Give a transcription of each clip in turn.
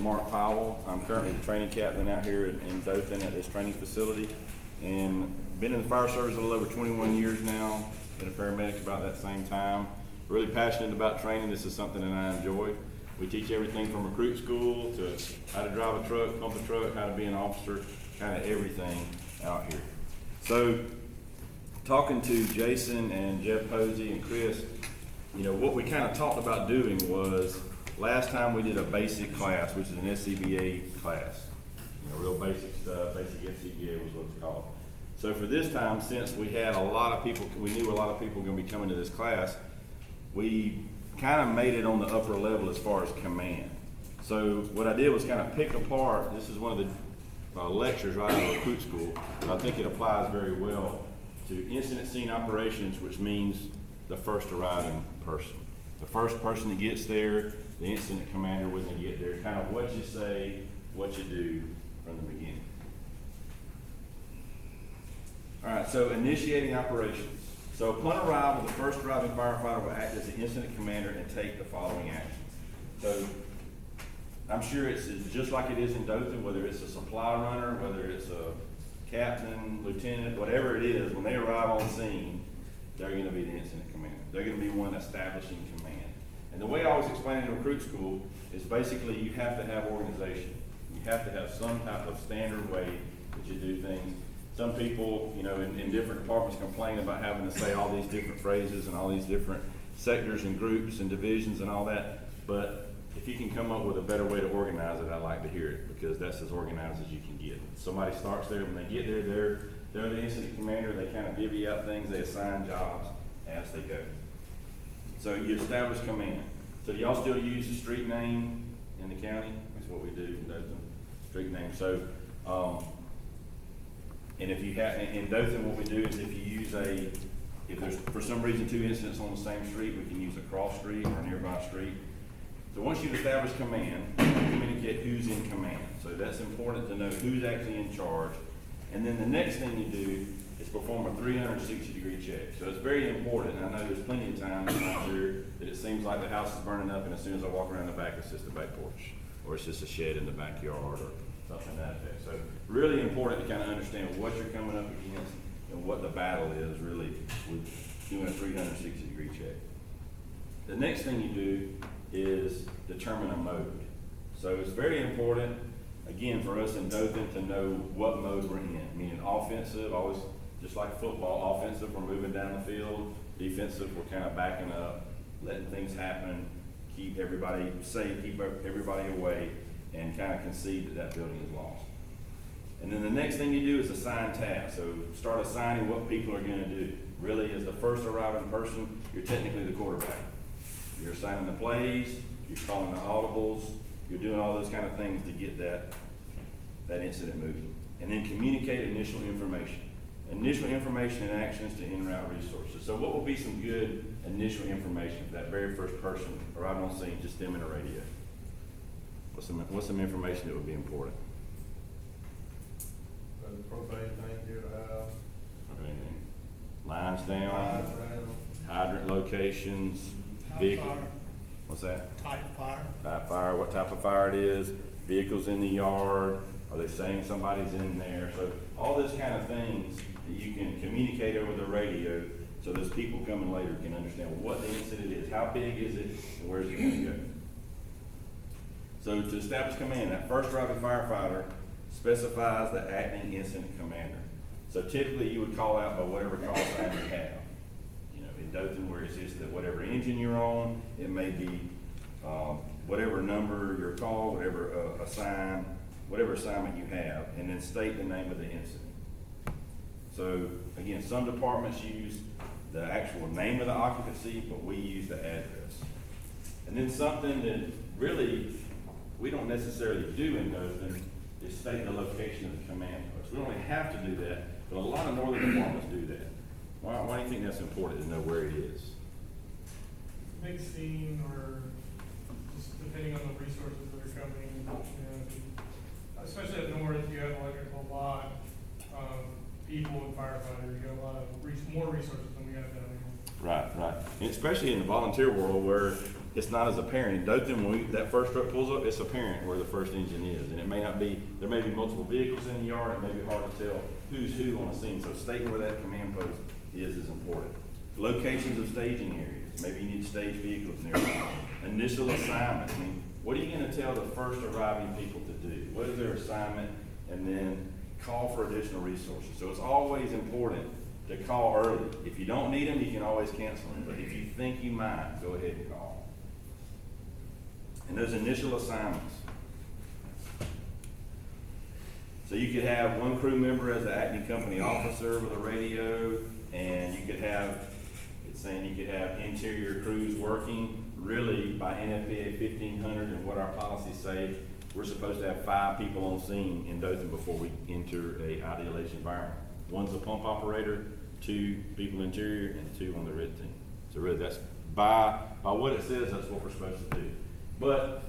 Mark Powell. I'm currently the training captain out here in Dothan at this training facility, and been in the fire service a little over 21 years now. Been a paramedic about that same time. Really passionate about training. This is something that I enjoy. We teach everything from recruit school to how to drive a truck, pump a truck, how to be an officer, kind of everything out here. So, talking to Jason and Jeff Posey and Chris, you know, what we kind of talked about doing was, last time we did a basic class, which is an HCVFFA class. You know, real basic stuff, basic HCVFFA was what it's called. So for this time, since we had a lot of people, we knew a lot of people were gonna be coming to this class, we kind of made it on the upper level as far as command. So what I did was kind of pick apart, this is one of the lectures right out of recruit school, and I think it applies very well to incident scene operations, which means the first arriving person. The first person that gets there, the incident commander when they get there, kind of what you say, what you do from the beginning. All right, so initiating operations. So upon arrival, the first arriving firefighter will act as the incident commander and take the following actions. So I'm sure it's just like it is in Dothan, whether it's a supply runner, whether it's a captain, lieutenant, whatever it is, when they arrive on scene, they're going to be the incident commander. They're going to be one establishing command. And the way I always explain it in recruit school is basically you have to have organization. You have to have some type of standard way that you do things. Some people, you know, in different departments complain about having to say all these different phrases and all these different sectors and groups and divisions and all that. But if you can come up with a better way to organize it, I like to hear it, because that's as organized as you can get. Somebody starts there, when they get there, they're the incident commander, they kind of divvy out things, they assign jobs as they go. So you establish command. So do y'all still use the street name in the county? That's what we do in Dothan, street name. So, and if you have, in Dothan, what we do is if you use if there's for some reason two incidents on the same street, we can use a cross street or a nearby street. So once you've established command, you communicate who's in command. So that's important to know who's actually in charge. And then the next thing you do is perform a 360-degree check. So it's very important. And I know there's plenty of times out there that it seems like the house is burning up, and as soon as I walk around the back, it's just a back porch, or it's just a shed in the backyard, or something to that effect. So really important to kind of understand what you're coming up against and what the battle is really with doing a 360-degree check. The next thing you do is determine a mode. So it's very important, again, for us in Dothan to know what mode we're in. Meaning offensive, always just like football, offensive, we're moving down the field. Defensive, we're kind of backing up, letting things happen, keep everybody safe, keep everybody away, and kind of concede that that building is lost. And then the next thing you do is assign tasks. So start assigning what people are going to do. Really, as the first arriving person, you're technically the quarterback. You're assigning the plays, you're calling the audibles, you're doing all those kind of things to get that incident moving. And then communicate initial information. Initial information and actions to en route resources. So what will be some good initial information for that very first person arriving on scene, just them in a radio? What's some information that would be important? Propane tank near the house. Okay. Lines down, hydrant locations, vehicle. What's that? Type fire. Type fire, what type of fire it is, vehicles in the yard, are they saying somebody's in there? So all those kind of things that you can communicate over the radio, so those people coming later can understand what the incident is, how big is it, and where's it gonna go. So to establish command, that first arriving firefighter specifies the acting incident commander. So typically you would call out by whatever call sign you have. You know, in Dothan, where it's just that whatever engine you're on, it may be whatever number you're called, whatever whatever assignment you have, and then state the name of the incident. So again, some departments use the actual name of the occupancy, but we use the address. And then something that really we don't necessarily do in Dothan is state the location of the command post. We don't really have to do that, but a lot of northern departments do that. Why do you think that's important to know where it is? Big scene, or just depending on the resources that are coming, you know, especially up north, you have like a lot of people and firefighters, you have a lot of more resources than we have down here. Right. And especially in the volunteer world where it's not as apparent. In Dothan, when that first truck pulls up, it's apparent where the first engine is. And it may not be, there may be multiple vehicles in the yard, it may be hard to tell who's who on the scene. So stating where that command post is important. Locations of staging areas, maybe you need stage vehicles nearby. Initial assignments, I mean, what are you gonna tell the first arriving people to do? What is their assignment? And then call for additional resources. So it's always important to call early. If you don't need them, you can always cancel them. But if you think you might, go ahead and call. And those initial assignments. So you could have one crew member as an acting company officer with a radio, and you could have, it's saying you could have interior crews working. Really, by NFPA 1500 and what our policies say, we're supposed to have 5 people on scene in Dothan before we enter a ideation environment. One's a pump operator, 2 people interior, and 2 on the red team. So really, that's by what it says, that's what we're supposed to do. But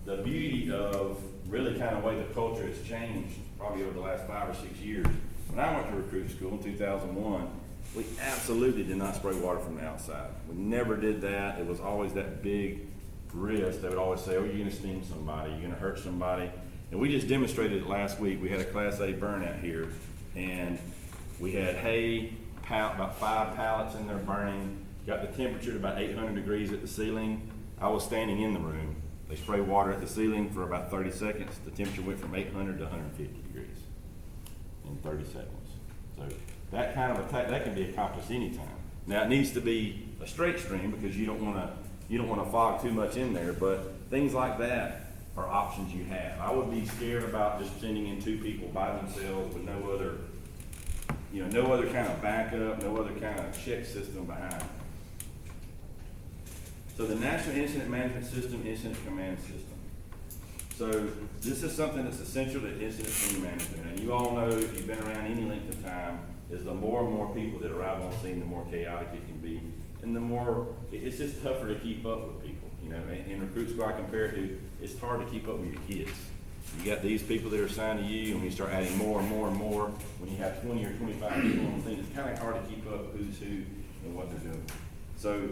the beauty of really kind of way the culture has changed probably over the last 5 or 6 years. When I went to recruit school in 2001, we absolutely did not spray water from the outside. We never did that. It was always that big risk. They would always say, oh, you're gonna sting somebody, you're gonna hurt somebody. And we just demonstrated it last week. We had a Class A burnout here, and we had hay, about 5 pallets in there burning, got the temperature to about 800 degrees at the ceiling. I was standing in the room. They sprayed water at the ceiling for about 30 seconds. The temperature went from 800 to 150 degrees in 30 seconds. So that kind of attack, that can be accomplished anytime. Now it needs to be a straight stream because you don't want to fog too much in there, but things like that are options you have. I would be scared about just sending in 2 people by themselves with no other, no other kind of backup, no other kind of check system behind. So the National Incident Management System, Incident Command System. So this is something that's essential to incident scene management. And you all know, if you've been around any length of time, is the more and more people that arrive on scene, the more chaotic it can be. And the more, it's just tougher to keep up with people. In recruit school I compare it to, it's hard to keep up with your kids. You got these people that are assigned to you, and when you start adding more and more and more, when you have 20 or 25 people on scene, it's kind of hard to keep up who's who and what they're doing. So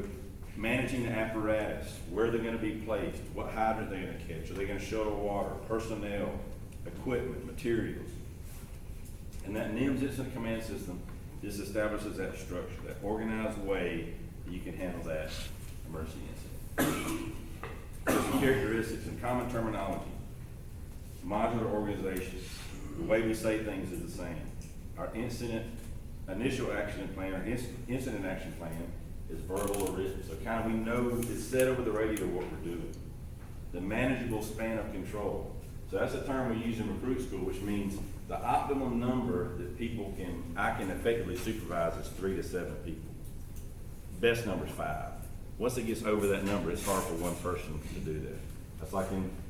managing the apparatus, where they're gonna be placed, what hydrant they're gonna catch, are they gonna shuttle water, personnel, equipment, materials. And that NIMS Incident Command System just establishes that structure, that organized way that you can handle that emergency incident. Some characteristics and common terminology. Modular organization, the way we say things is the same. Our initial action plan, or incident action plan is verbal or written. So kind of we know it's said over the radio what we're doing. The manageable span of control. So that's a term we use in recruit school, which means the optimum number that I can effectively supervise is 3 to 7 people. Best number is 5. Once it gets over that number, it's hard for one person to do that. That's like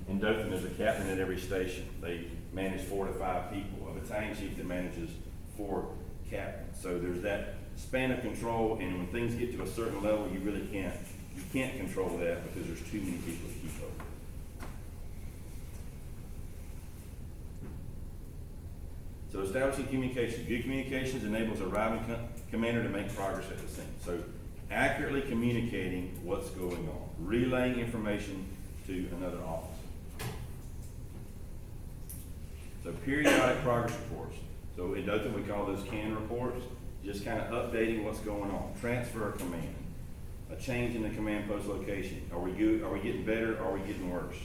in Dothan, there's a captain at every station. They manage 4 to 5 people. A battalion chief that manages 4 captains. So there's that span of control, and when things get to a certain level, you really can't control that because there's too many people to keep up with. So establishing communication. Good communications enables a arriving commander to make progress at the scene. So accurately communicating what's going on, relaying information to another officer. So periodic progress reports. So in Dothan we call those CAN reports, just kind of updating what's going on. Transfer of command, a change in the command post location. Are we good? Are we getting better? Are we getting worse?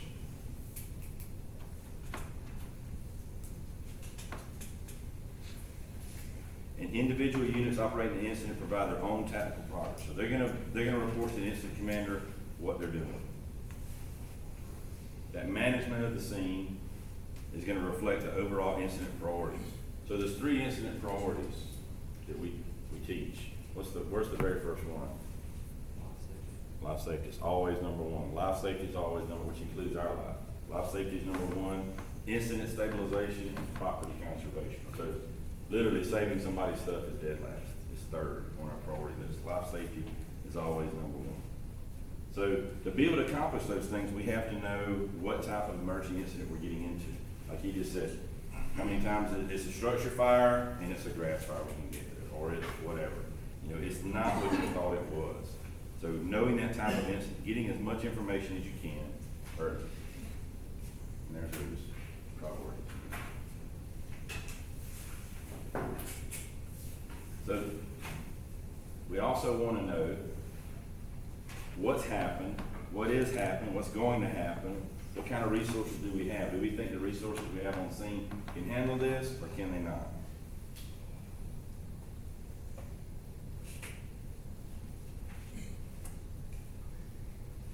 And individual units operating the incident provide their own tactical progress. So they're gonna report to the incident commander what they're doing. That management of the scene is gonna reflect the overall incident priorities. So there's 3 incident priorities that we teach. Where's the very first one? Life safety is always number 1. Life safety is always number, which includes our life. Life safety is number 1. Incident stabilization and property conservation. So literally saving somebody's stuff is dead last. It's 3rd on our priority list. Life safety is always number 1. So to be able to accomplish those things, we have to know what type of emergency incident we're getting into. Like he just said, how many times it's a structure fire and it's a grass fire we can get there, or it's whatever. It's not what you thought it was. So knowing that type of incident, getting as much information as you can early. And there's those priorities. So we also want to know what's happened, what is happening, what's going to happen, what kind of resources do we have? Do we think the resources we have on scene can handle this, or can they not?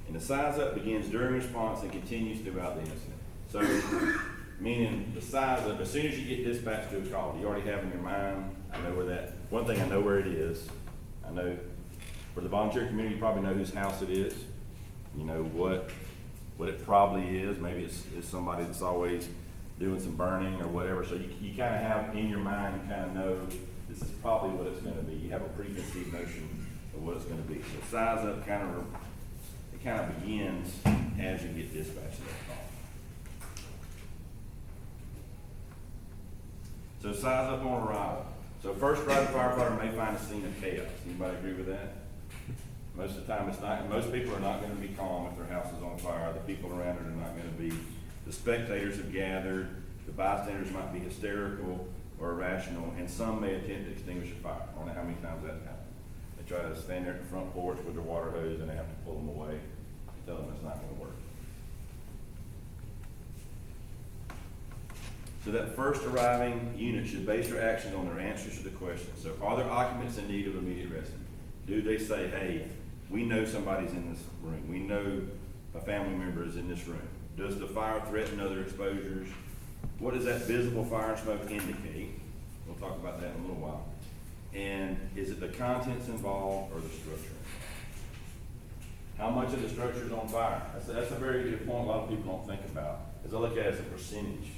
And the size up begins during response and continues throughout the incident. So, meaning the size up, as soon as you get dispatched to a call, you already have in your mind, I know where that, one thing I know where it is. I know, for the volunteer community, you probably know whose house it is. You know what it probably is. Maybe it's somebody that's always doing some burning or whatever. So you kind of have in your mind, you kind of know this is probably what it's going to be. You have a preconceived notion of what it's going to be. So size up kind of begins as you get dispatched to that call. So size up on arrival. So first arriving firefighter may find a scene of chaos. Anybody agree with that? Most of the time it's not. Most people are not going to be calm if their house is on fire. The people around it are not going to be. The spectators have gathered. The bystanders might be hysterical or irrational, and some may attempt to extinguish a fire. I don't know how many times that's happened. They try to stand there at the front porch with their water hose and they have to pull them away and tell them it's not going to work. So that first arriving unit should base their actions on their answers to the question. So are there occupants in need of immediate rescue? Do they say, hey, we know somebody's in this room. We know a family member is in this room. Does the fire threaten other exposures? What does that visible fire and smoke indicate? We'll talk about that in a little while. And is it the contents involved or the structure? How much of the structure is on fire? That's a very good point a lot of people don't think about. As I look at it as a percentage.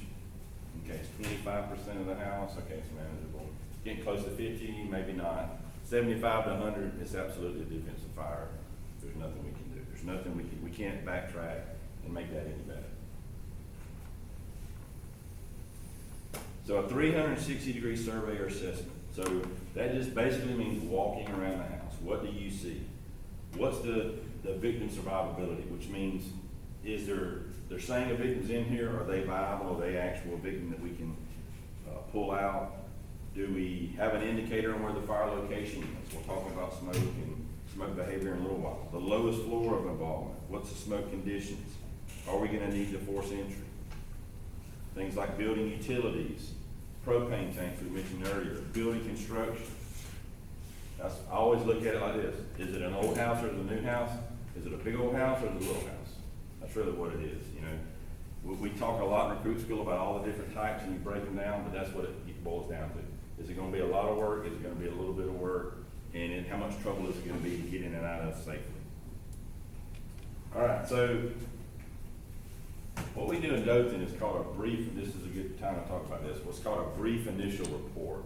Okay, it's 25% of the house. Okay, it's manageable. Getting close to 50, maybe not. 75 to 100, it's absolutely a defensive fire. There's nothing we can do. There's nothing we can't backtrack and make that any better. So a 360-degree survey or assessment. So that just basically means walking around the house. What do you see? What's the victim survivability, which means they're saying a victim's in here, are they viable, are they actual victim that we can pull out? Do we have an indicator on where the fire location is? We'll talk about smoke and smoke behavior in a little while. The lowest floor of involvement, what's the smoke conditions? Are we gonna need to force entry? Things like building utilities, propane tanks we mentioned earlier, building construction. I always look at it like this. Is it an old house or is it a new house? Is it a big old house or is it a little house? That's really what it is, you know. We talk a lot in recruit school about all the different types and you break them down, but that's what it boils down to. Is it gonna be a lot of work? Is it gonna be a little bit of work? And how much trouble is it gonna be to get in and out of safely? All right, so what we do in Dothan is called a brief, and this is a good time to talk about this, what's called a brief initial report,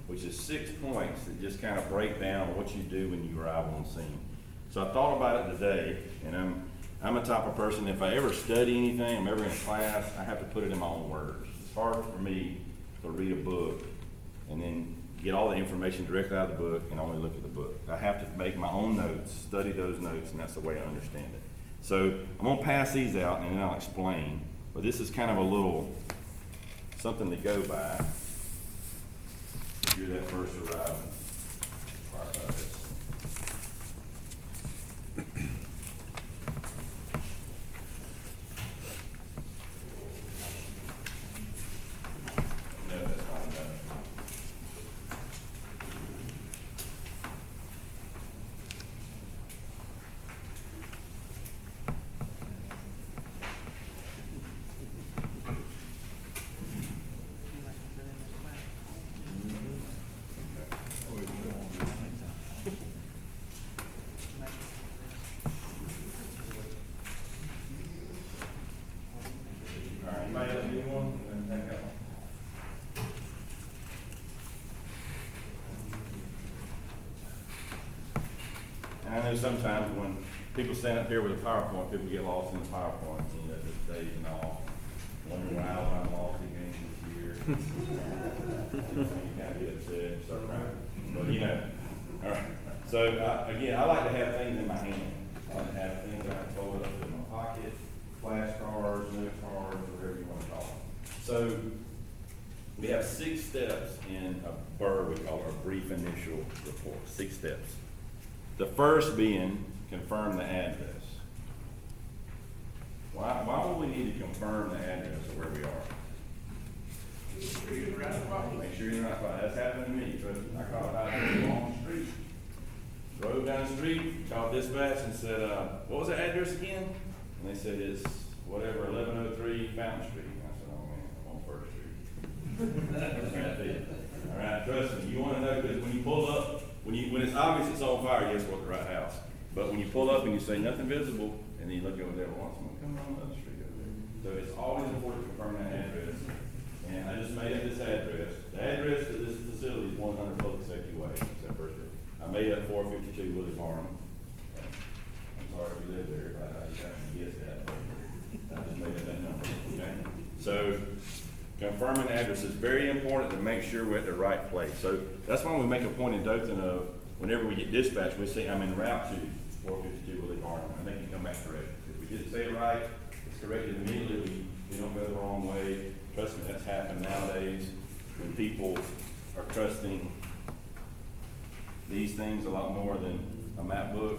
which is 6 points that just kind of break down what you do when you arrive on scene. So I thought about it today, and I'm a type of person, if I ever study anything, I'm ever in a class, I have to put it in my own words. It's hard for me to read a book and then get all the information directly out of the book and only look at the book. I have to make my own notes, study those notes, and that's the way I understand it. So I'm gonna pass these out and then I'll explain, but this is kind of a little something to go by. If you're that first arriving firefighter. No, that's not enough. All right, anybody else need one? And then take that one. And I know sometimes when people stand up here with a PowerPoint, people get lost in the PowerPoint, you know, just days and all. Wondering why I'm lost again this year. You kind of get upset, start crying. But you know, all right. So, again, I like to have things in my hand. I like to have things I can fold up in my pocket, flashcards, note cards, whatever you want to call them. So, we have 6 steps in a BRR, we call it a brief initial report, 6 steps. The first being confirm the address. Why would we need to confirm the address of where we are? Make sure you're in the right spot. That's happened to me, trust me. I called out on the wrong street. Drove down the street, called dispatch and said, what was the address again? And they said it's whatever, 1103 Fountain Street. And I said, oh man, I'm on First Street. All right, trust me, you wanna know, because when you pull up, when it's obvious it's on fire, yes, we're at the right house. But when you pull up and you say nothing visible, and then you look over there, well, someone coming on the other street over there. So it's always important to confirm that address. And I just made up this address. The address to this facility is 100 Public Safety Way. That's that first bit. I made up 452 Willie Farnham. I'm sorry if you live there, but you have to guess that. I just made up that number, okay? So confirming the address is very important to make sure we're at the right place. So that's why we make a point in Dothan of whenever we get dispatched, we say I'm en route to 452 Willie Farnham, and they can come back correct. If we didn't say it right, it's corrected immediately. We don't go the wrong way. Trust me, that's happened nowadays when people are trusting these things a lot more than a map book.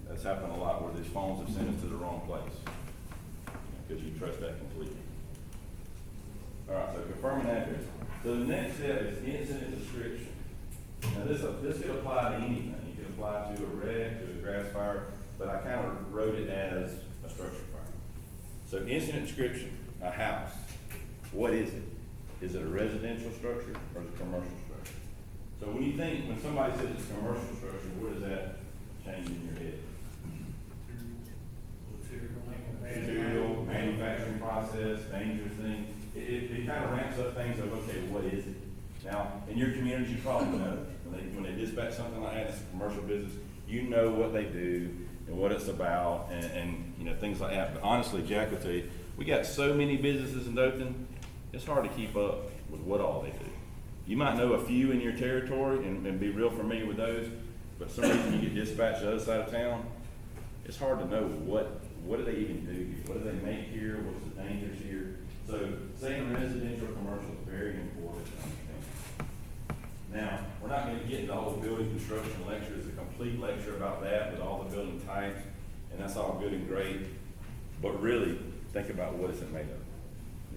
That's happened a lot where these phones have sent us to the wrong place because you trust that completely. All right, so confirming address. So the next step is incident description. Now this could apply to anything. You could apply to a wreck, to a grass fire, but I kind of wrote it as a structure fire. So incident description, a house. What is it? Is it a residential structure or is it a commercial structure? So when somebody says it's a commercial structure, what does that change in your head? Material, manufacturing process, dangerous thing. It kind of ramps up things of, okay, what is it? Now, in your communities, you probably know, when they dispatch something like that, it's a commercial business, you know what they do and what it's about and you know, things like that. But honestly, Jack will tell you, we got so many businesses in Dothan, it's hard to keep up with what all they do. You might know a few in your territory and be real familiar with those, but for some reason you get dispatched to the other side of town, it's hard to know what do they even do here? What do they make here? What's the dangers here? So saying residential commercial is very important to understand. Now, we're not going to get into all the building construction lecture. It's a complete lecture about that with all the building types, and that's all good and great. But really, think about what is it made of.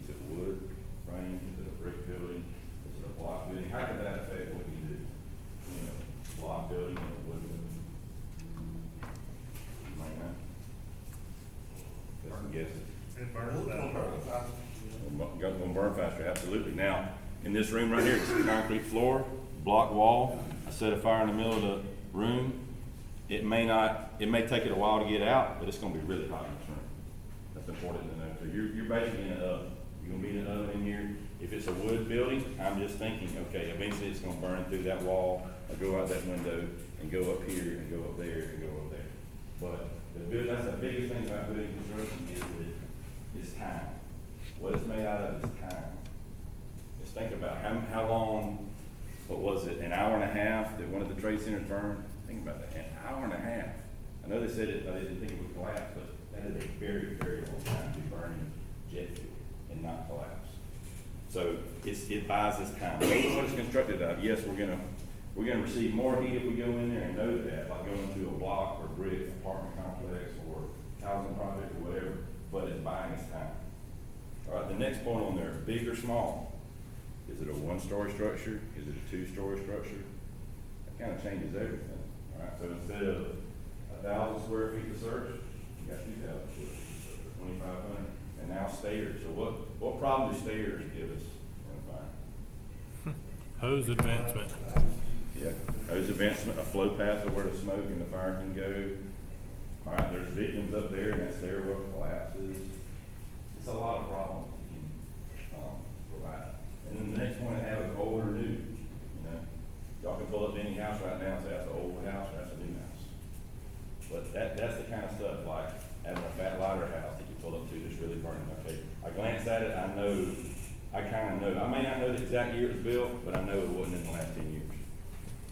Is it wood, frame? Is it a brick building? Is it a block building? How can that affect what you do? You know, block building or wood building? You might know. Got some guesses. It burns faster. Gonna burn faster, absolutely. Now, in this room right here, it's a concrete floor, block wall. I set a fire in the middle of the room. It may take it a while to get out, but it's gonna be really hot in this room. That's important to know. So you're basically in an oven. You're gonna be in an oven in here. If it's a wood building, I'm just thinking, okay, eventually it's gonna burn through that wall, or go out that window, and go up here, and go up there, and go up there. But that's the biggest thing about building construction is time. What it's made out of is time. Just think about how long, what was it, an hour and a half that one of the trade centers burned? Think about that, an hour and a half. I know they said it, I didn't think it would collapse, but that is a very, very long time to be burning jet fuel and not collapse. So it buys us time. What it's constructed of, yes, we're gonna receive more heat if we go in there and know that, like going to a block or brick apartment complex or housing project or whatever, but it's buying us time. All right, the next point on there, big or small. Is it a one-story structure? Is it a two-story structure? That kind of changes everything. All right, so instead of 1,000 square feet to search, you got 2,000 square feet to search, 2,500. And now stairs. So what problem do stairs give us in a fire? Hose advancement. Yeah, hose advancement, a flow path of where the smoke and the fire can go. All right, there's victims up there and that stairwell collapses. It's a lot of problems you can provide. And then the next one I have is old or new. You know, y'all can pull up any house right now and say that's an old house or that's a new house. But that's the kind of stuff like having a fat lighter house that you pull up to that's really burning. Okay, I glance at it, I kind of know. I may not know the exact year it was built, but I know it wasn't in the last 10 years.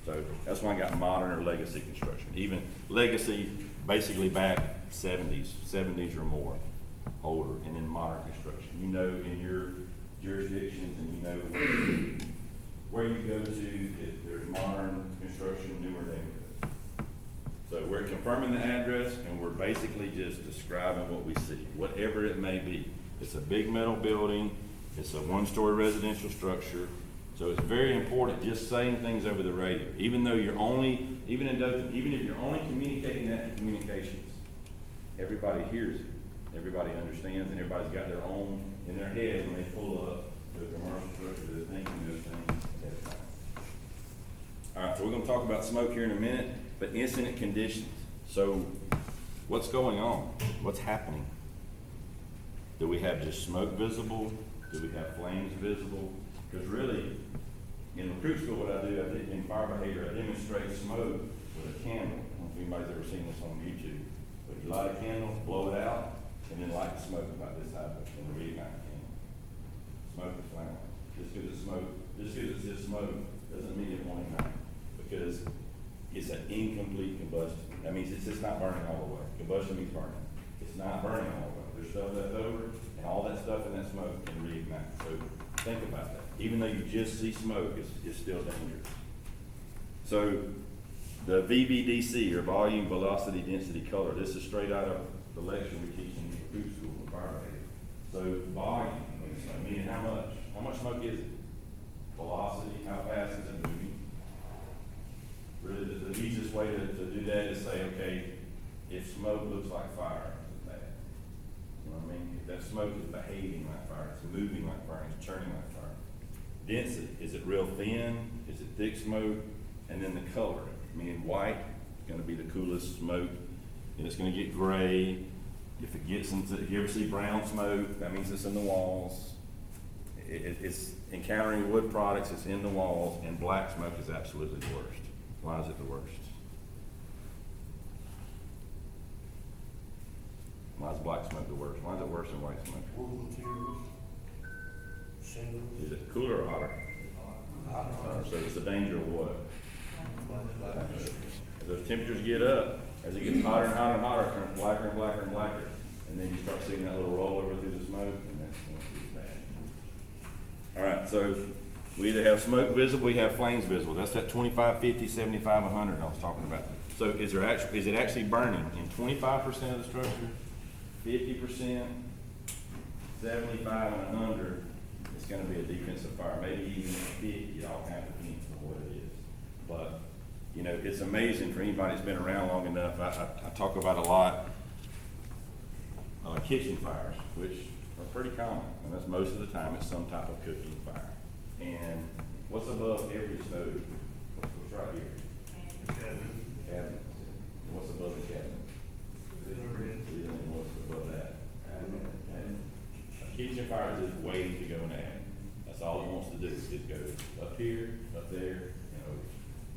So that's why I got modern or legacy construction. Even legacy, basically back seventies or more, older, and then modern construction. You know, in your jurisdictions, and you know where you go to, if there's modern construction, newer neighborhoods. So we're confirming the address, and we're basically just describing what we see, whatever it may be. It's a big metal building, it's a one-story residential structure, so it's very important just saying things over the radio, even though you're only, even if you're only communicating that in communications, everybody hears it, everybody understands, and everybody's got their own in their head when they pull up to a commercial structure, they're thinking those things ahead of time. All right, so we're gonna talk about smoke here in a minute, but incident conditions. So what's going on? What's happening? Do we have just smoke visible? Do we have flames visible? Because really, in recruit school, what I do, in fire behavior, I demonstrate smoke with a candle. I don't know if anybody's ever seen this on YouTube. But you light a candle, blow it out, and then light the smoke about this high, and reignite the candle. Smoke is flammable. Just because it's smoke, just because it's just smoke, doesn't mean it won't ignite. Because it's an incomplete combustion. That means it's just not burning all the way. Combustion means burning. It's not burning all the way. There's stuff left over, and all that stuff in that smoke can reignite. So think about that. Even though you just see smoke, it's still dangerous. So the VVDC, or volume, velocity, density, color, this is straight out of the lecture we teach in food school in fire behavior. So volume, meaning how much? How much smoke is it? Velocity, how fast is it moving? Really, the easiest way to do that is say, okay, if smoke looks like fire, it's bad. You know what I mean? If that smoke is behaving like fire, it's moving like fire, it's churning like fire. Density, is it real thin? Is it thick smoke? And then the color, meaning white, is gonna be the coolest smoke, and it's gonna get gray. If it gets into, if you ever see brown smoke, that means it's in the walls. It's encountering wood products, it's in the walls, and black smoke is absolutely the worst. Why is it the worst? Why is black smoke the worst? Why is it worse than white smoke? Wood materials, shingles. Is it cooler or hotter? So it's a danger of what? As those temperatures get up, as it gets hotter and hotter and hotter, it turns blacker and blacker and blacker. And then you start seeing that little rollover through the smoke, and that's going to be bad. All right, so we either have smoke visible, we have flames visible. That's that 25, 50, 75, 100 I was talking about. So is it actually burning in 25% of the structure, 50%, 75 and under? It's going to be a defensive fire. Maybe even 50, it all kind of depends on what it is. But you know, it's amazing for anybody that's been around long enough. I talk about a lot kitchen fires, which are pretty common, and that's most of the time it's some type of cooking fire. And what's above every stove? What's right here? Cabinet. What's above the cabinet? And what's above that? A kitchen fire is just waiting to go in the attic. That's all it wants to do, is just go up here, up there, and over.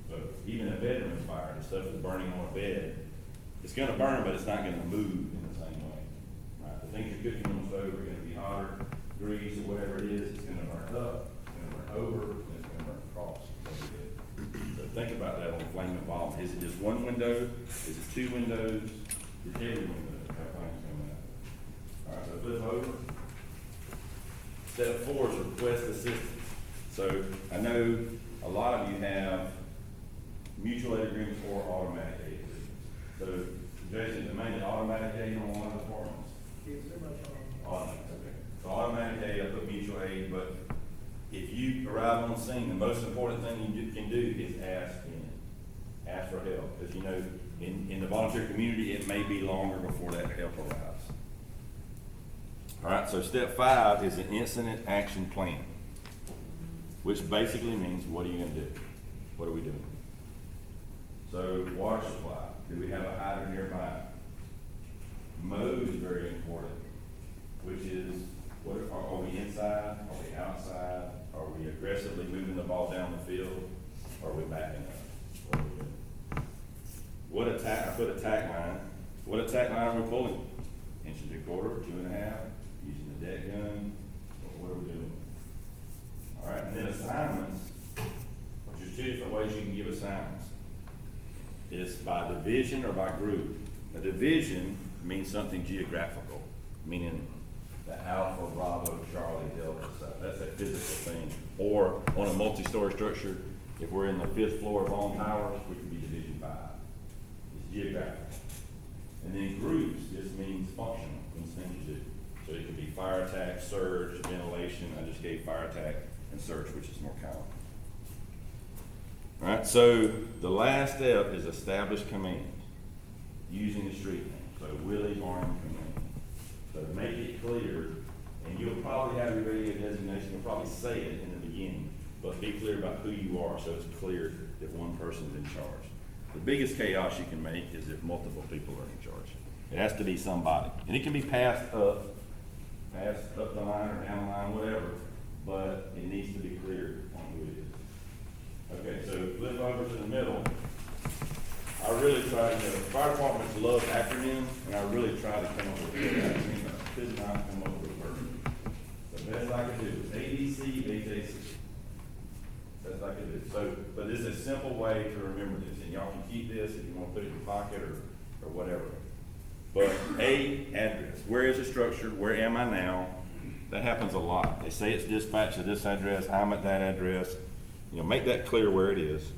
So even a bedroom fire, the stuff that's burning on a bed, it's gonna burn, but it's not gonna move in the same way. Right? The things you're cooking on the stove are gonna be hotter, grease, or whatever it is, it's gonna burn up, it's gonna burn over, and it's gonna burn across. So think about that on flame and volume. Is it just one window? Is it two windows? Is every window how flames coming out? All right, so flip over. Step 4 is request assistance. So I know a lot of you have mutual aid agreements or automatic aid agreements. So Jason, the main automatic aid on one of the departments? Yes, they're much Automatic, okay. So automatic aid, I put mutual aid, but if you arrive on the scene, the most important thing you can do is ask for help. Because you know, in the volunteer community, it may be longer before that help arrives. All right, so step 5 is an incident action plan, which basically means, what are you gonna do? What are we doing? So water supply, do we have a hydrant nearby? Mode is very important, which is, are we inside, are we outside, are we aggressively moving the ball down the field, or are we backing up? What are we doing? I put a tack line. What attack line are we pulling? 1 3/4, 2.5, using the deck gun, what are we doing? All right, and then assignments, which is 2 different ways ways you can give assignments. It's by division or by group. A division means something geographical, meaning the Alpha, Bravo, Charlie, Delta stuff. That's a physical thing. Or on a multi-story structure, if we're in the 5th floor of Long Towers, we can be division 5. It's geographical. And then groups just means functional, means things you do. So it could be fire attack, surge, ventilation. I just gave fire attack and surge, which is more common. All right, so the last step is establish command using the street name. So Willie Arm Command. So make it clear, and you'll probably have your radio designation, you'll probably say it in the beginning, but be clear about who you are so it's clear that one person's in charge. The biggest chaos you can make is if multiple people are in charge. It has to be somebody. And it can be passed up the line or down the line, whatever, but it needs to be clear on who it is. Okay, so flip over to the middle. I really tried, fire departments love acronyms, and I really tried to come up with a good acronym. I could not come up with a version. The best I could do was ABC, HAC. Best I could do. So, but this is a simple way to remember this, and y'all can keep this if you want to put it in your pocket or whatever. But A, address. Where is the structure? Where am I now? That happens a lot. They say it's dispatched at this address, I'm at that address. Make that clear where it is.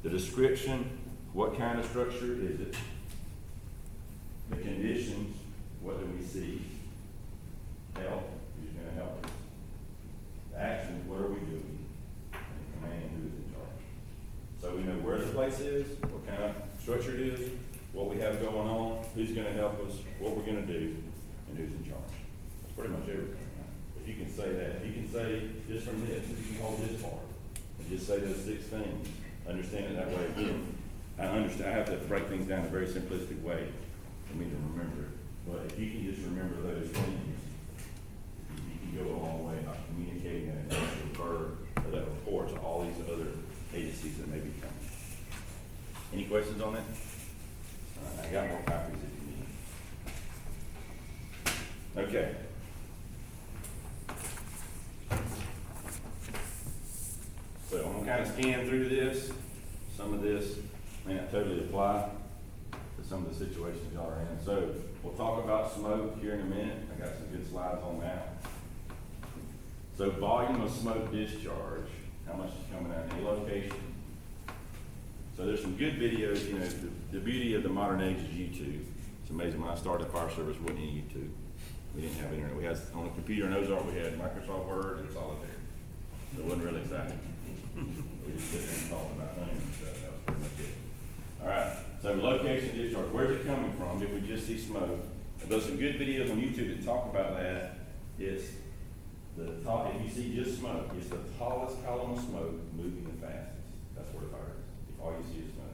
The description, what kind of structure is it? The conditions, what do we see? Help, who's gonna help us? The actions, what are we doing? And command, who is in charge? So we know where the place is, what kind of structure it is, what we have going on, who's gonna help us, what we're gonna do, and who's in charge. That's pretty much everything, right? If you can say that, if you can say just from this, if you can hold this part, and just say those 6 things, understand it that way again. I understand, I have to break things down in a very simplistic way for me to remember it. But if you can just remember those things, you can go a long way by communicating that and refer that report to all these other agencies that may be coming. Any questions on that? I got more copies if you need. Okay. So I'm gonna kind of scan through this. Some of this may not totally apply to some of the situations y'all are in. So we'll talk about smoke here in a minute. I got some good slides on that. So volume of smoke discharge, how much is coming out in a location. So there's some good videos, the beauty of the modern age is YouTube. It's amazing, when I started fire service, we wasn't any YouTube. We didn't have internet. We had, on a computer in Ozark, we had Microsoft Word and Solitaire. So it wasn't really exciting. We just sit there and talk about things and stuff. That was pretty much it. All right, so location discharge, where's it coming from if we just see smoke? There's some good videos on YouTube that talk about that. It's the top, if you see just smoke, it's the tallest column of smoke moving the fastest. That's where the fire is. If all you see is smoke,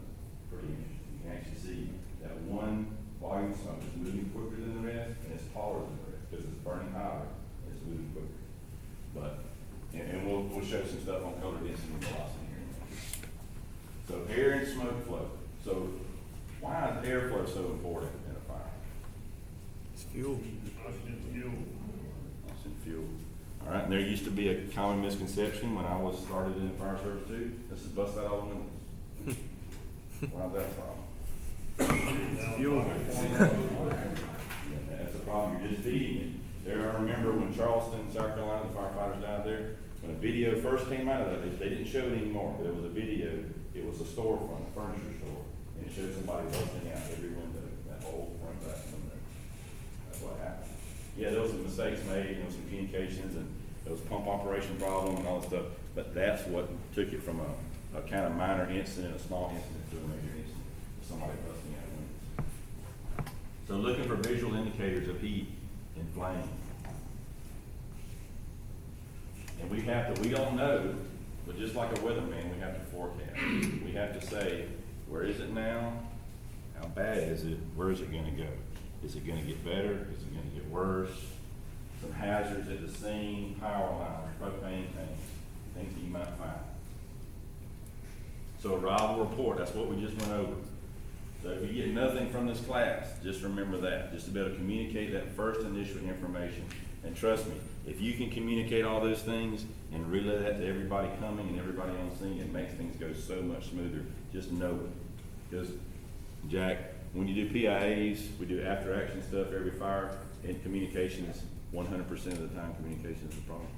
pretty interesting. You can actually see that one volume of smoke is moving quicker than the rest, and it's taller than the rest because it's burning hotter and it's moving quicker. But, and we'll show some stuff on color density and velocity here in a minute. So air and smoke flow. So why is airflow so important in a fire? It's fuel. Constant fuel. Constant fuel. All right, and there used to be a common misconception when I was started in the fire service too. This is bust out all the windows. Why is that a problem? It's fuel. Yeah, that's a problem. You're just feeding it. There, I remember when Charleston, South Carolina, the firefighters died there, when a video first came out of that, they didn't show it anymore, but it was a video. It was a storefront, a furniture store, and it showed somebody busting out every window, that whole front glass window. That's what happened. Yeah, there was some mistakes made, there was some communications, and there was pump operation problem and all that stuff, but that's what took it from a kind of minor incident, a small incident, to a major incident, somebody busting out windows. So looking for visual indicators of heat and flame. And we don't know, but just like a weatherman, we have to forecast. We have to say, where is it now? How bad is it? Where is it gonna go? Is it gonna get better? Is it gonna get worse? Some hazards at the scene, power lines, propane tanks, things that you might find. So arrival report, that's what we just went over. So if you get nothing from this class, just remember that. Just to be able to communicate that first initial information And trust me, if you can communicate all those things and relay that to everybody coming and everybody on scene, it makes things go so much smoother. Just know it. Because, Jack, when you do PIAs, we do after action stuff every fire, and communication is 100% of the time, communication is the problem.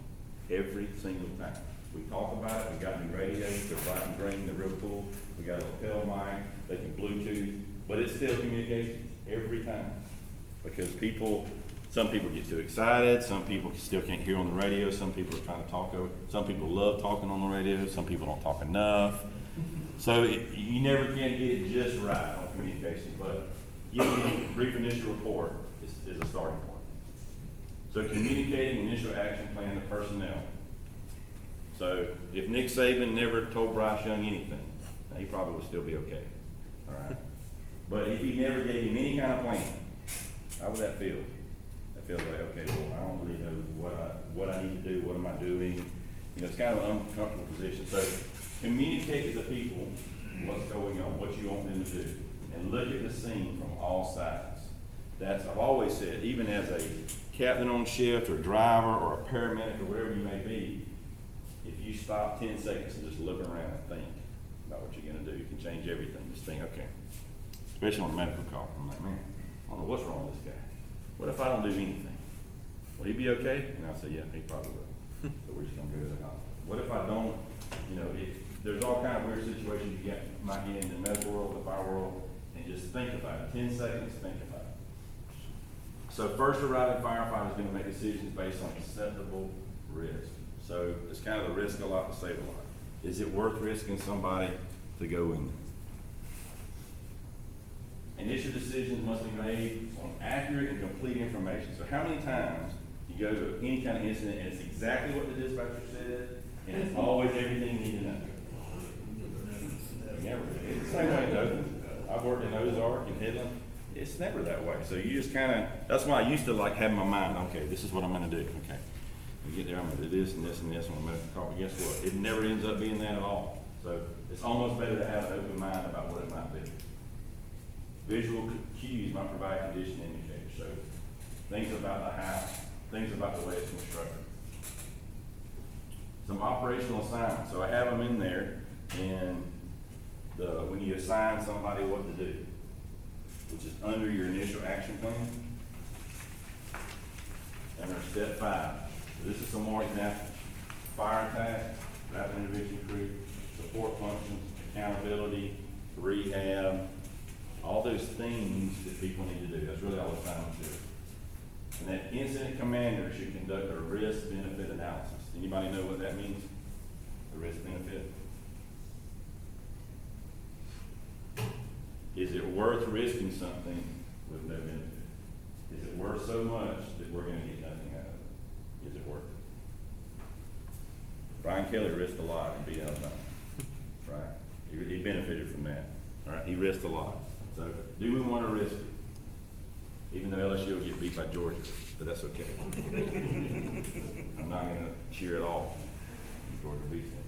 Every single time. We talk about it, we got new radios, they're bright and green, they're real cool. We got a lapel mic, they can Bluetooth, but it's still communication every time. Because some people get too excited, some people still can't hear on the radio, some people are trying to talk over, some people love talking on the radio, some people don't talk enough. So you never can get it just right on communication, but giving a brief initial report is a starting point. So communicating initial action plan to personnel. So if Nick Saban never told Bryce Young anything, he probably would still be okay, all right? But if he never gave him any kind of plan, how would that feel? That feels like, okay, well, I don't really know what I need to do, what am I doing? You know, it's kind of an uncomfortable position. So communicate to the people what's going on, what you want them to do, and look at the scene from all sides. I've always said, even as a captain on shift or driver or a paramedic or wherever you may be, if you stop 10 seconds and just look around and think about what you're gonna do, you can change everything. Just think, okay, especially on a medical call. I'm like, man, I don't know what's wrong with this guy. What if I don't do anything? Will he be okay? And I'll say, yeah, he probably will. So we're just gonna go to the hospital. What if I don't, there's all kind of weird situations might get in the medical world, the fire world, and just think about it. 10 seconds, think about it. So first arriving firefighter is gonna make decisions based on acceptable risk. So it's kind of the risk a lot to save a lot. Is it worth risking somebody to go in there? Initial decisions must be made on accurate and complete information. So how many times you go to any kind of incident and it's exactly what the dispatcher said, and it's always everything you need to know? Never. It's the same way in Dothan. I've worked in Ozark and Headland. It's never that way. So you just kind of, that's why I used to like have in my mind, okay, this is what I'm going to do. Okay. You get there, I'm gonna do this and this and this, and I'm gonna make a call. But guess what? It never ends up being that at all. So it's almost better to have an open mind about what it might be. Visual cues might provide condition indicators. So things about the house, things about the way it's constructed. Some operational assignments. So I have them in there, and when you assign somebody what to do, which is under your initial action plan, under step 5. This is some more examples. Fire attack, rapid intervention crew, support functions, accountability, rehab, all those things that people need to do. That's really all the time to do. And that incident commander should conduct a risk-benefit analysis. Anybody know what that means? The risk-benefit? Is it worth risking something with no benefit? Is it worth so much that we're going to get nothing out of it? Is it worth it? Brian Kelly risked a lot and beat Alabama, right? He benefited from that, all right? He risked a lot. So do we want to risk it? Even though LSU will get beat by Georgia, but that's okay. I'm not going to cheer at all when Georgia beats them.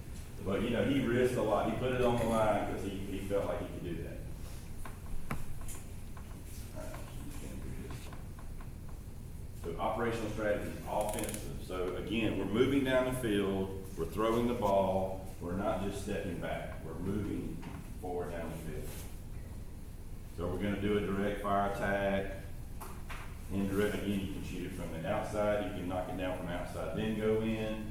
But, he risked a lot. He put it on the line because he felt like he could do that. So operational strategies, offensive. So again, we're moving down the field, we're throwing the ball, we're not just stepping back, we're moving forward down the field. So we're going to do a direct fire attack. Indirect, again, you can shoot it from the outside, you can knock it down from outside, then go in.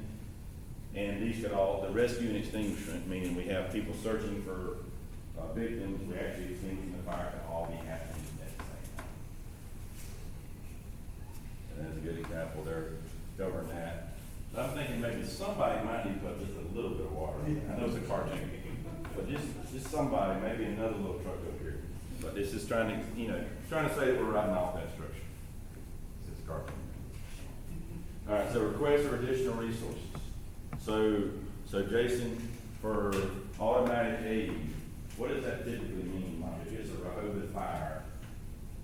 And these could all, the rescue and extinguishment, meaning we have people searching for victims, we actually extinguishing the fire, can all be happening at the same time. And that's a good example there, covering that. But I'm thinking maybe somebody might need to put just a little bit of water. I know it's a cartoon, but just somebody, maybe another little truck over here. But this is trying to, trying to say that we're riding off that structure. It's a cartoon. All right, so request for additional resources. So Jason, for automatic aid, what does that typically mean? Like if it's a Rehoboth fire,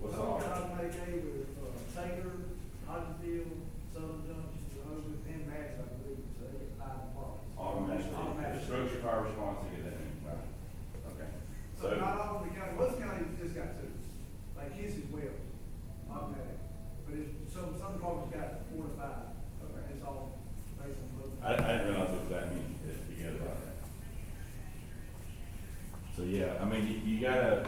what's the automatic aid with Taylor, Hodgenville, Southern Junction, Rehoboth, and Bass, I believe, so they get 5 departments. automatic structure fire response to get that in, right? Okay. So not all the county, most counties just got 2, like Kiss's Wells, automatic. But some departments got 4 to 5. I didn't realize it was that many together like that. So, yeah, I mean, you gotta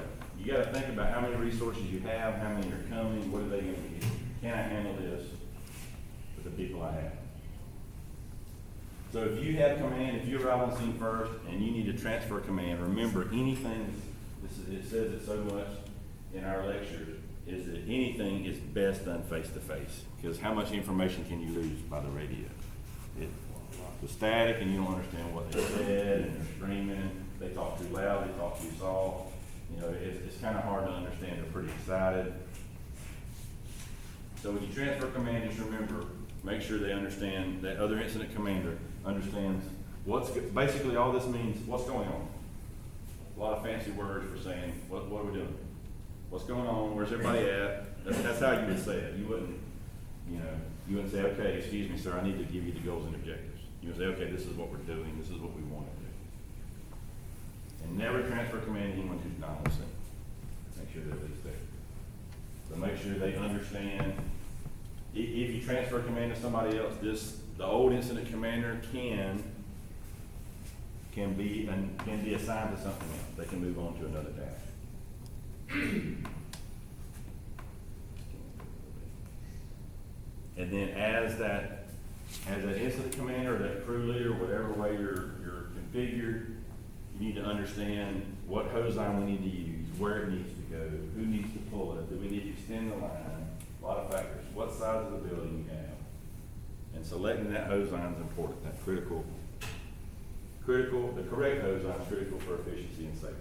think about how many resources you have, how many are coming, what are they gonna be? Can I handle this with the people I have? So if you have command, if you arrive on scene first and you need to transfer command, remember anything, it says it so much in our lectures, is that anything is best done face to face. Because how much information can you lose by the radio? It was static and you don't understand what they said and they're screaming, they talk too loud, they talk too soft. You know, it's kind of hard to understand, they're pretty excited. So when you transfer command, just remember, make sure they understand, that other incident commander understands basically all this means, what's going on. A lot of fancy words for saying, what are we doing? What's going on? Where's everybody at? That's how you would say it. You wouldn't say, okay, excuse me, sir, I need to give you the goals and objectives. You would say, okay, this is what we're doing, this is what we want to do. And never transfer command to anyone who's not on scene. Make sure that it's there. So make sure they understand. If you transfer command to somebody else, the old incident commander can be assigned to something else. They can move on to another task. And then as that incident commander, that crew leader, whatever way you're configured, you need to understand what hose line we need to use, where it needs to go, who needs to pull it, do we need to extend the line, a lot of factors, what size of the building you have. And selecting that hose line is important, that critical, the correct hose line is critical for efficiency and safety.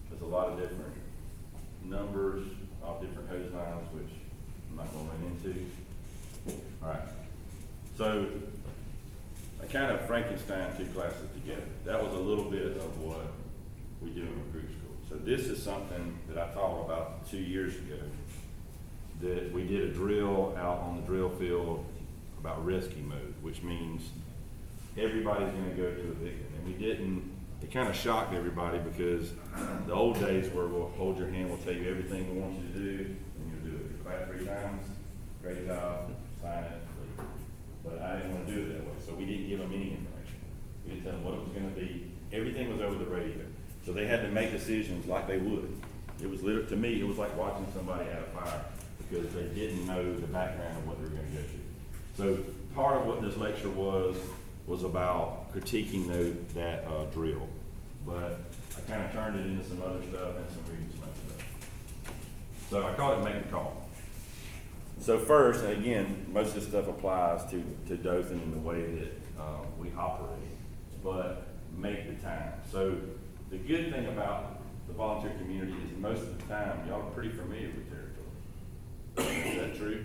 There's a lot of different numbers of different hose lines, which I'm not going to run into. All right. So I kind of Frankenstein two classes together. That was a little bit of what we do in recruit school. So this is something that I taught about 2 years ago, that we did a drill out on the drill field about rescue mode, which means everybody's going to go to a victim. And it kind of shocked everybody because the old days were, we'll hold your hand, we'll tell you everything we want you to do, and you'll do it. You clap 3 times, great job, sign it, leave. But I didn't want to do it that way, so we didn't give them any information. We didn't tell them what it was going to be. Everything was over the radio. So they had to make decisions like they would. It was literally, to me, it was like watching somebody at a fire because they didn't know the background of what they were going to go to. So part of what this lecture was about critiquing that drill. But I kind of turned it into some other stuff and some reading some other stuff. So I call it make a call. So first, and again, most of this stuff applies to Dothan in the way that we operate, but make the time. So the good thing about the volunteer community is most of the time, y'all are pretty familiar with territory. Is that true?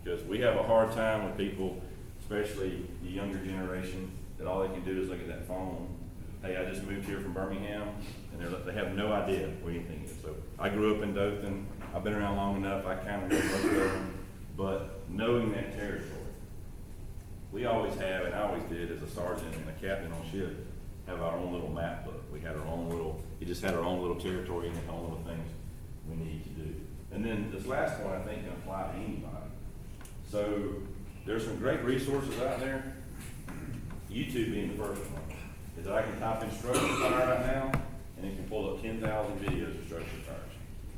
Because we have a hard time with people, especially the younger generation, that all they can do is look at that phone. Hey, I just moved here from Birmingham, and they have no idea what anything is. So I grew up in Dothan. I've been around long enough. I kind of know most of them. But knowing that territory, we always have, and I always did as a sergeant and a captain on ship, have our own little map book. We had our own we just had our own little territory and our own little things we need to do. And then this last one, I think, can apply to anybody. So there's some great resources out there. YouTube being the first one, is that I can type in structure fire right now, and it can pull up 10,000 videos of structure fires.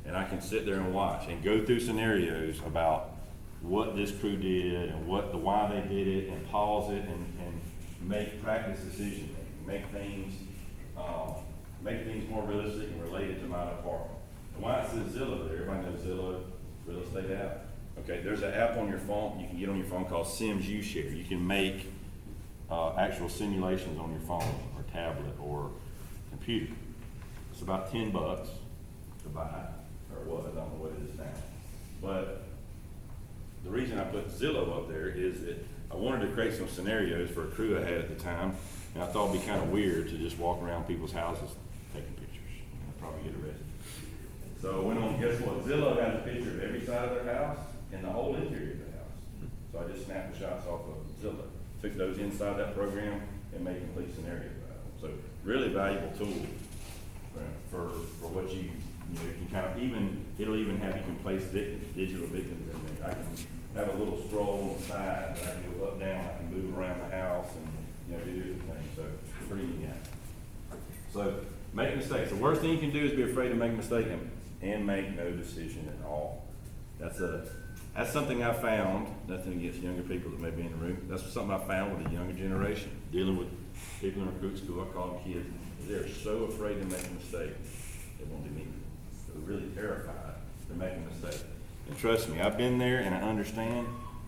And I can sit there and watch and go through scenarios about what this crew did and why they did it, and pause it and make practice decision making, make things more realistic and related to my department. And why it says Zillow there, everybody knows Zillow, real estate app. Okay, there's an app on your phone, you can get on your phone called Sims U-Share. You can make actual simulations on your phone or tablet or computer. It's about $10 to buy, or it was, I don't know what it is now. But the reason I put Zillow up there is that I wanted to create some scenarios for a crew I had at the time, and I thought it'd be kind of weird to just walk around people's houses taking pictures. I'd probably get arrested. So I went on, guess what? Zillow has a picture of every side of their house and the whole interior of the house. So I just snapped the shots off of Zillow, took those inside that program and made complete scenarios out of them. So really valuable tool for what you can kind of it'll even have you can place victims, digital victims in there. I can have a little stroll on the side, that I can go up, down, I can move around the house and, you know, do different things, so it's pretty neat. So, make mistakes. The worst thing you can do is be afraid to make a mistake and make no decision at all. That's something I found, nothing against younger people that may be in the room, that's something I found with the younger generation, dealing with people in recruit school, I call them kids. They're so afraid to make a mistake, they won't do anything. They're really terrified to make a mistake. And trust me, I've been there and I understand,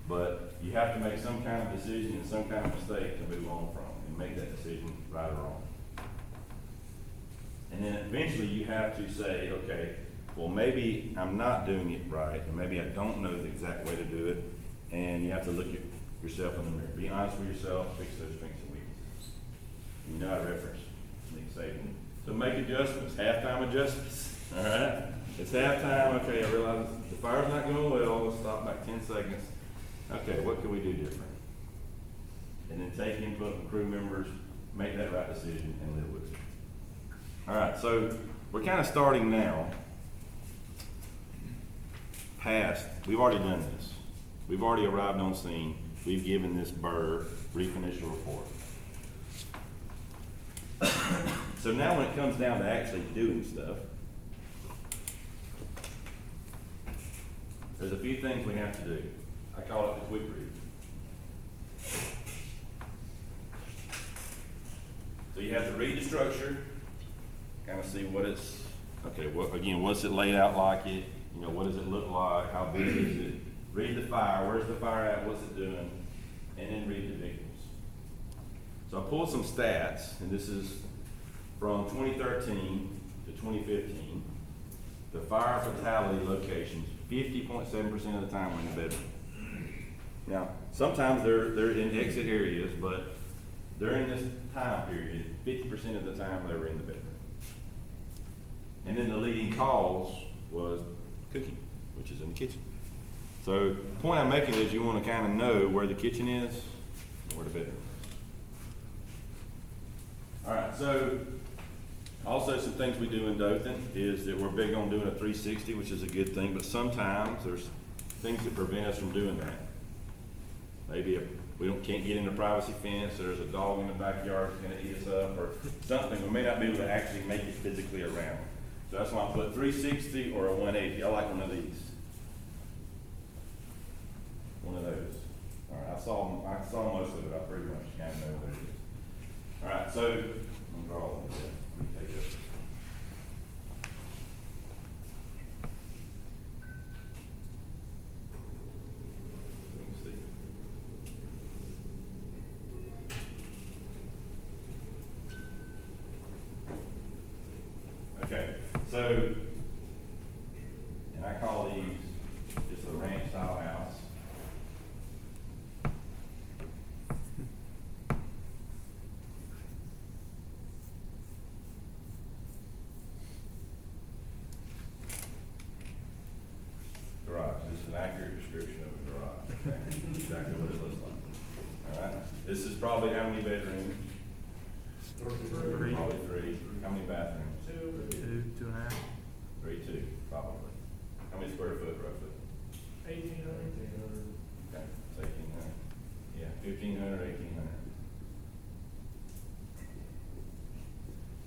but you have to make some kind of decision and some kind of mistake to move on from and make that decision right or wrong. And then eventually you have to say, okay, well, maybe I'm not doing it right, and maybe I don't know the exact way to do it, and you have to look at yourself in the mirror. Be honest with yourself, fix those strengths and weaknesses. You know I reference Nick Saban. So make adjustments, halftime adjustments, all right? It's halftime, okay, I realize the fire's not going well, let's stop back 10 seconds. Okay, what can we do different? And then take input from crew members, make that right decision, and live with it. All right, so we're kind of starting now. We've already done this. We've already arrived on scene. We've given this burr brief initial report. So now when it comes down to actually doing stuff, there's a few things we have to do. I call it the quick read. So you have to read the structure, kind of see what it's, okay, what's it laid out like it? You know, what does it look like? How big is it? Read the fire. Where's the fire at? What's it doing? And then read the victims. So I pulled some stats, and this is from 2013 to 2015. The fire fatality locations, 50.7% of the time were in the bedroom. Now, sometimes they're in exit areas, but during this time period, 50% of the time they were in the bedroom. And then the leading cause was cooking, which is in the kitchen. So the point I'm making is you want to kind of know where the kitchen is and where the bedroom is. All right, so also some things we do in Dothan is that we're big on doing a 360, which is a good thing, but sometimes there's things that prevent us from doing that. Maybe if we can't get in the privacy fence, there's a dog in the backyard that's going to eat us up, or something. We may not be able to actually make it physically around. So that's why I put 360 or a 180. I like one of these. One of those. All right, I saw most of it. I pretty much kind of know what it is. All right, so I'm gonna draw a little bit. Let me take this. Okay, so, and I call these just a ranch style house. Garage, this is an accurate description of a garage, okay? Exactly what it looks like. All right, this is probably how many bedrooms? Three. Probably three. How many bathrooms? Two and a half. 2, probably. How many square foot roughly? 1,800. Okay, it's 1,800. Yeah, 1,500, 1,800.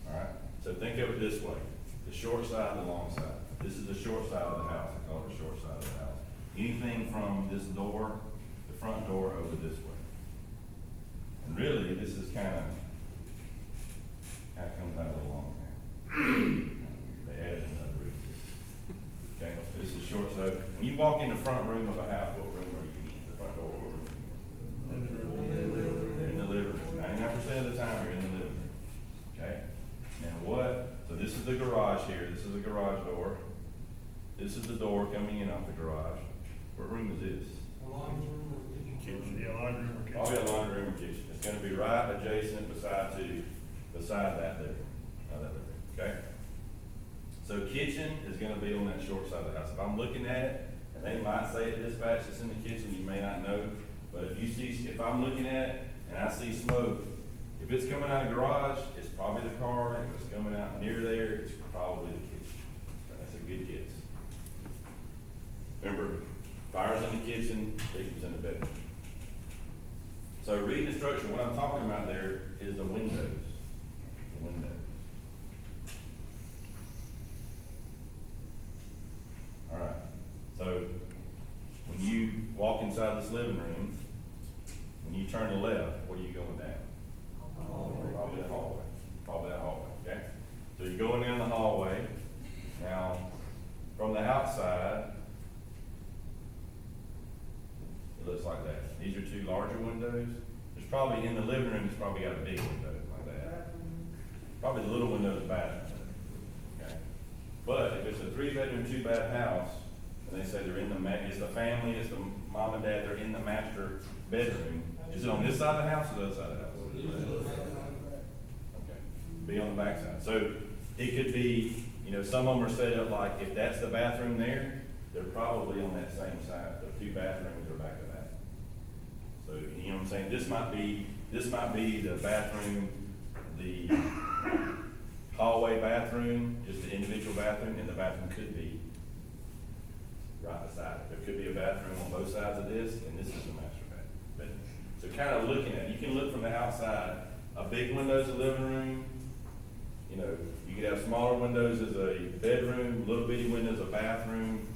All right, so think of it this way. The short side and the long side. This is the short side of the house. I call it the short side of the house. Anything from this door, the front door, over this way. And really, this is kind of comes out of the long now. They added another roof. Okay, this is short. So when you walk in the front room of a house, what room are you in? The front door, what room are you in? In the living room. 99% of the time you're in the living room. Okay? Now what? So this is the garage here. This is the garage door. This is the door coming in off the garage. What room is this? Kitchen, yeah, laundry room or kitchen. Probably a laundry room or kitchen. It's going to be right adjacent beside that living room. Okay? So kitchen is going to be on that short side of the house. If I'm looking at it, and they might say at dispatch it's in the kitchen, you may not know. But if I'm looking at it and I see smoke, if it's coming out of the garage, it's probably the car. If it's coming out near there, it's probably the kitchen. So that's a good guess. Remember, Fire's in the kitchen, leaking's in the bedroom. So reading the structure, what I'm talking about there is the windows. The windows. All right, so when you walk inside this living room, when you turn to the left, what are you going down? Probably the hallway. Probably that hallway, okay? So you're going down the hallway. Now, from the outside, it looks like that. These are two larger windows. There's probably, in the living room, it's probably got a big window like that. Probably the little window is the bathroom. Okay? But if it's a 3-bedroom, 2-bath house, and they say they're in the, it's the family, it's the mom and dad, they're in the master bedroom, is it on this side of the house or the other side of the house? Okay. Be on the back side. So it could be, you know, some of them are set up like, if that's the bathroom there, they're probably on that same side. The 2 bathrooms are back to back. So, you know what I'm saying? This might be the bathroom, the hallway bathroom, just the individual bathroom, and the bathroom could be right beside it. There could be a bathroom on both sides of this, and this is the master bedroom. So kind of looking at it, you can look from the outside. A big window's a living room. You know, you could have smaller windows as a bedroom, little bitty windows a bathroom,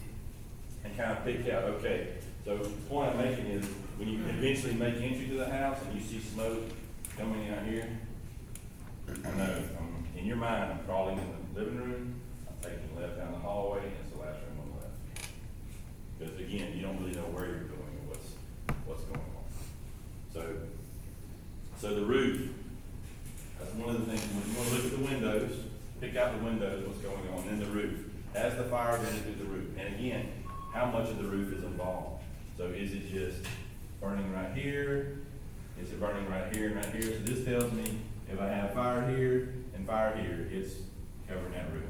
and kind of pick out, okay, so the point I'm making is, when you eventually make entry to the house and you see smoke coming out here, I know, in your mind, I'm crawling in the living room, I'm taking left down the hallway, and it's the last room on the left. Because again, you don't really know where you're going or what's going on. So the roof, that's one of the things, when you want to look at the windows, pick out the windows, what's going on, and then the roof. Has the fire been through the roof? And again, how much of the roof is involved? So is it just burning right here? Is it burning right here and right here? So this tells me if I have fire here and fire here, it's covering that roof.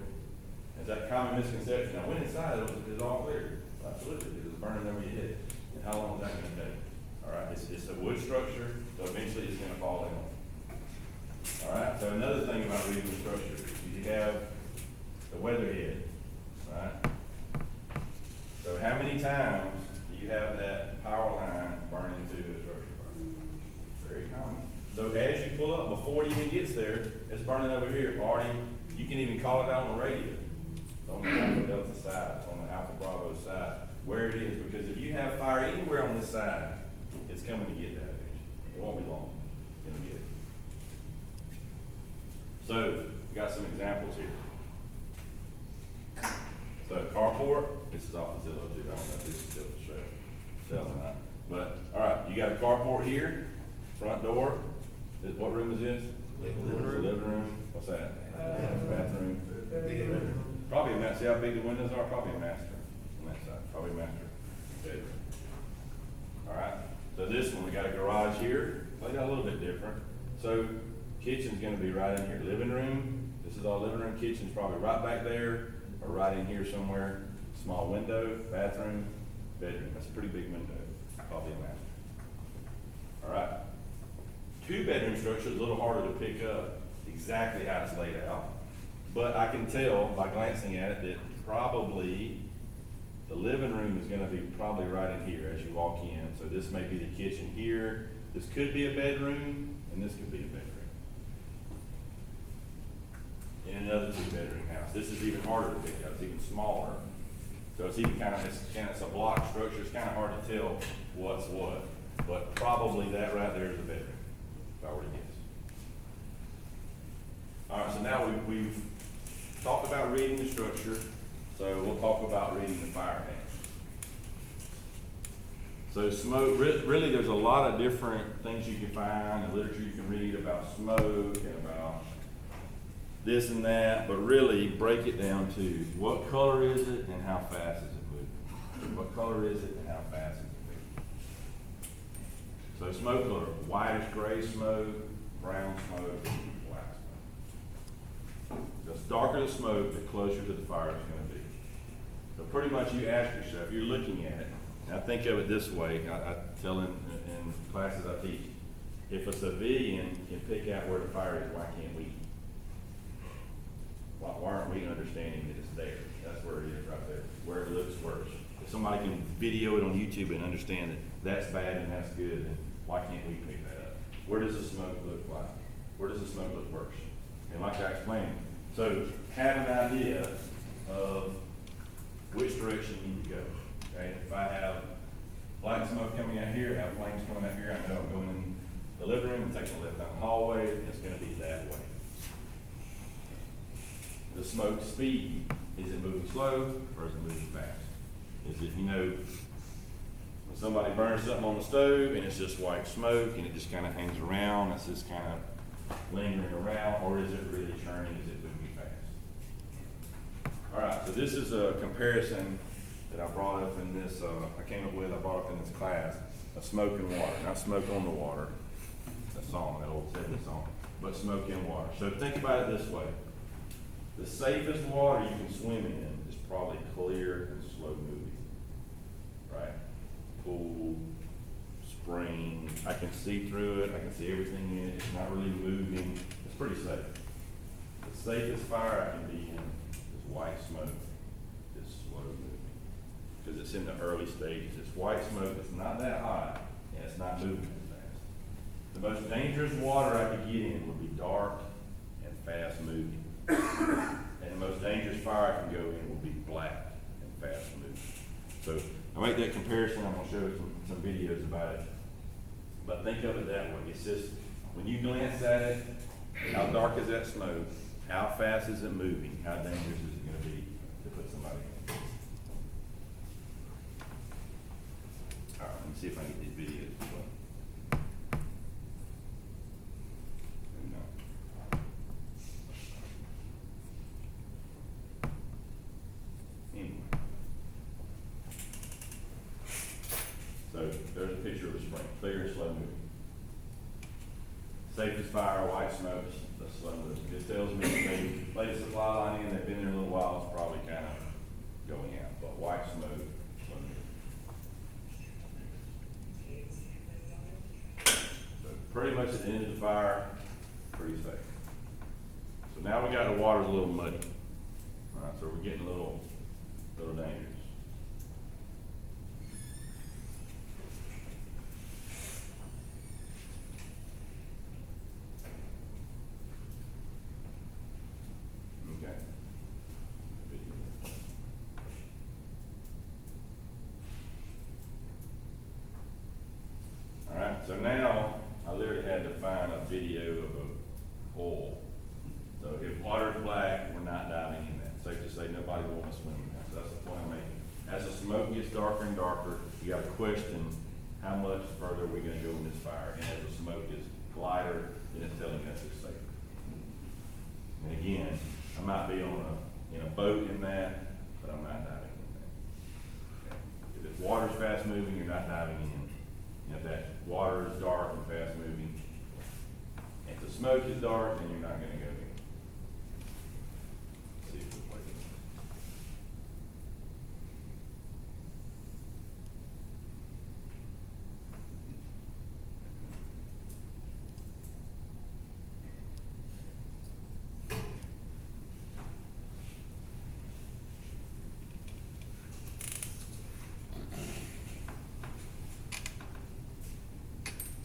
Is that a common misconception? I went inside, it was all clear. Absolutely, it was burning over your head. And how long is that gonna take? All right, it's a wood structure, so eventually it's gonna fall in. All right, so another thing about reading the structure is you have the weatherhead, right? So how many times do you have that power line burning through the structure? Very common. So as you pull up, before it even gets there, it's burning over here. Already, you can even call it out on the radio. On the Alpha Delta side, on the Alpha Bravo side, where it is. Because if you have fire anywhere on this side, it's coming to get that eventually. It won't be long. It'll get it. So, we got some examples here. So carport, this is off the Zillow too, I don't know if this is still the show, or not. But, all right, you got a carport here, front door. What room is this? Living room. What's that? Bathroom. Probably a master. See how big the windows are? Probably a master on that side. Probably a master bedroom. All right. So this one, we got a garage here. Played out a little bit different. So kitchen's going to be right in here. Living room. This is all living room. Kitchen's probably right back there or right in here somewhere. Small window. Bathroom. Bedroom. That's a pretty big window. Probably a master. All right. 2-bedroom structure is a little harder to pick up exactly how it's laid out. But I can tell by glancing at it that probably the living room is gonna be probably right in here as you walk in. So this may be the kitchen here. This could be a bedroom, and this could be a bedroom. In another 2-bedroom house. This is even harder to pick up. It's even smaller. So it's even it's a block structure. It's kind of hard to tell what's what. But probably that right there is a bedroom, if I were to guess. All right, so now we've talked about reading the structure, so we'll talk about reading the fire hazard. So smoke, really there's a lot of different things you can find, and literature you can read about smoke and about this and that, but really break it down to what color is it and how fast is it moving? What color is it and how fast is it moving? So smoke color, whitish gray smoke, brown smoke, black smoke. The darker the smoke, the closer to the fire it's going to be. So pretty much you ask yourself, you're looking at it, now think of it this way, I tell in classes I teach, if a civilian can pick out where the fire is, why can't we? Why aren't we understanding that it's there? That's where it is right there, where it looks worse. If somebody can video it on YouTube and understand that that's bad and that's good, and why can't we pick that up? Where does the smoke look like? Where does the smoke look worse? And like I explained, so have an idea of which direction you need to go, okay? If I have black smoke coming out here, have flames coming out here, I know I'm going in the living room and taking a left down the hallway, and it's gonna be that way. The smoke speed, is it moving slow or is it moving fast? Is it, when somebody burns something on the stove and it's just white smoke and it just kind of hangs around, it's just kind of lingering around, or is it really churning, is it moving fast? All right, so this is a comparison that I brought up in this, I brought up in this class, of smoke and water, not smoke on the water, that song, that old 70s song, but smoke in water. So think about it this way. The safest water you can swim in is probably clear and slow moving, right? Pool, spring, I can see through it, I can see everything in it, it's not really moving, it's pretty safe. The safest fire I can be in is white smoke, it's slow moving, because it's in the early stages. It's white smoke, it's not that hot, and it's not moving as fast. The most dangerous water I could get in would be dark and fast moving. And the most dangerous fire I can go in will be black and fast moving. So I make that comparison, I'm gonna show some videos about it. But think of it that way. It's just, when you glance at it, how dark is that smoke? How fast is it moving? How dangerous is it gonna be to put somebody in? All right, let me see if I can get these videos as well. So there's a picture of a spring, clear and slow moving. Safest fire, white smoke, the slow moving. This tells me that they laid a supply line in, they've been there a little while, it's probably kind of going out. But white smoke, slow moving. So pretty much at the end of the fire, pretty safe. So now we got the water's a little muddy. All right, so we're getting a little dangerous. Okay. All right, so now I literally had to find a video of a hole. So if water's black, we're not diving in that. Safe to say nobody will want to swim in that. So that's the point I'm making. As the smoke gets darker and darker, you got to question how much further are we going to go in this fire. And as the smoke is lighter, then it's telling us it's safer. And again, I might be in a boat in that, but I'm not diving in that. Okay. If it's water's fast moving, you're not diving in. If that water is dark and fast moving, if the smoke is dark, then you're not going to go in. See if it's working.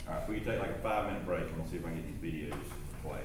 All right, if we can take like a 5-minute break, and we'll see if I can get these videos to play.